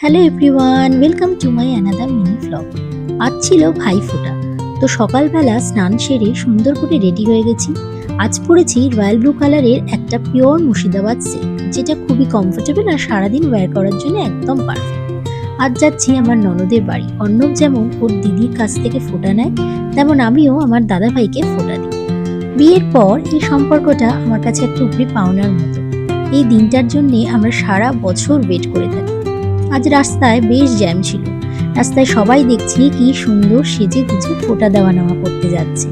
Hello everyone, welcome to my another mini vlog. আজ ছিল ভাইফোঁটা, তো সকালবেলা স্নান সেরে সুন্দর করে রেডি হয়ে গেছি। আজ পরেছি রয়্যাল ব্লু কালারের একটা পিওর মুর্শিদাবাদ সিল্ক, যেটা খুবই কমফোর্টেবল আর সারাদিন ওয়্যার করার জন্য একদম পারফেক্ট। আজ যাচ্ছি আমার ননদের বাড়ি। অর্ণব যেমন ওর দিদির কাছ থেকে ফোঁটা নেয়, তেমন আমিও আমার দাদা ভাইকে ফোঁটা দিই। বিয়ের পর এই সম্পর্কটা আমার কাছে একটা উপরি পাওনার মতো। এই দিনটার জন্যে আমরা সারা বছর ওয়েট করে থাকি। আজ রাস্তায় বেশ জ্যাম ছিল। রাস্তায় সবাই দেখছি কি সুন্দর সেজে গুজে ফোঁটা দেওয়া নেওয়া করতে যাচ্ছে।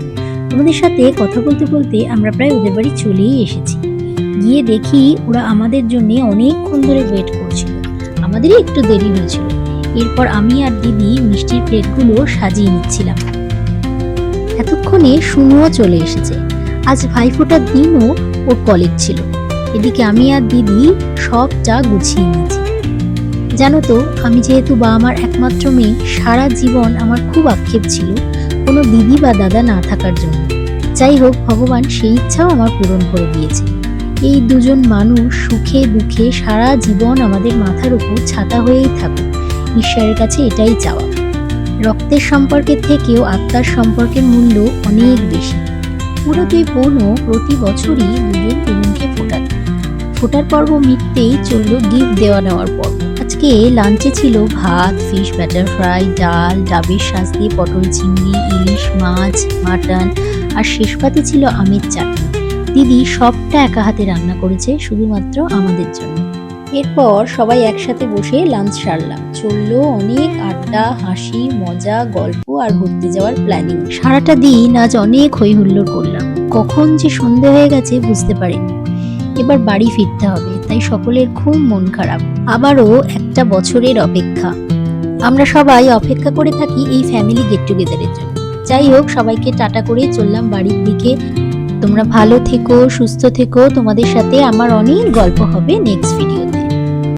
ওদের সাথে কথা বলতে বলতে আমরা প্রায় ওদের বাড়ি চলেই এসেছি। গিয়ে দেখি ওরা আমাদের জন্য অনেকক্ষণ ধরে ওয়েট করছিল। আমাদেরই একটু দেরি হয়েছিল। এরপর আমি আর দিদি মিষ্টির প্লেটগুলো সাজিয়ে নিচ্ছিলাম। এতক্ষণে শুনুও চলে এসেছে। আজ ভাইফোঁটার দিনও ওর কলেজ ছিল। এদিকে আমি আর দিদি সবটা গুছিয়ে নিয়েছি। জানো তো, আমি যেহেতু বাবা মার একমাত্র মেয়ে, সারা জীবন আমার খুব আক্ষেপ ছিল কোনো দিদি বা দাদা না থাকার জন্য। যাই হোক, ভগবান সেই ইচ্ছাও আমার পূরণ করে দিয়েছে। এই দুজন মানুষ সুখে দুঃখে সারা জীবন আমাদের মাথার উপর ছাতা হয়েই থাকুক, ঈশ্বরের কাছে এটাই চাওয়া। রক্তের সম্পর্কের থেকেও আত্মার সম্পর্কের মূল্য অনেক বেশি। পুরো দুই বোনও প্রতি বছরই দুজন দুজনকে ফোটাত। ফোটার পর্ব মিটতেই চললো গিফট দেওয়া নেওয়ার পর্ব। আজকে লাঞ্চে ছিল ভাত, ফিশ ব্যাটার ফ্রাই, ডাল, ডাবের শাঁস দিয়ে পটল চিংড়ি, ইলিশ মাছ, মাটন আর শেষ পাতে ছিল আমের চাটনি। দিদি সবটা একা হাতে রান্না করেছে শুধুমাত্র আমাদের জন্য। এরপর সবাই একসাথে বসে লাঞ্চ সারলাম। চললো অনেক আড্ডা, হাসি, মজা, গল্প আর ঘুরতে যাওয়ার প্ল্যানিং। সারাটা দিন আজ অনেক হই হুল্লোড় করলাম। কখন যে সন্ধে হয়ে গেছে বুঝতে পারিনি। এবার বাড়ি ফিরতে হবে, তাই সকলের খুব মন খারাপ। আবারও একটা বছরের অপেক্ষা। আমরা সবাই অপেক্ষা করে থাকি এই ফ্যামিলি গেট টুগেদারের জন্য। যাই হোক, সবাইকে টাটা করে চললাম বাড়ির দিকে। তোমরা ভালো থেকো, সুস্থ থেকো। তোমাদের সাথে আমার অনেক গল্প হবে নেক্সট ভিডিওতে।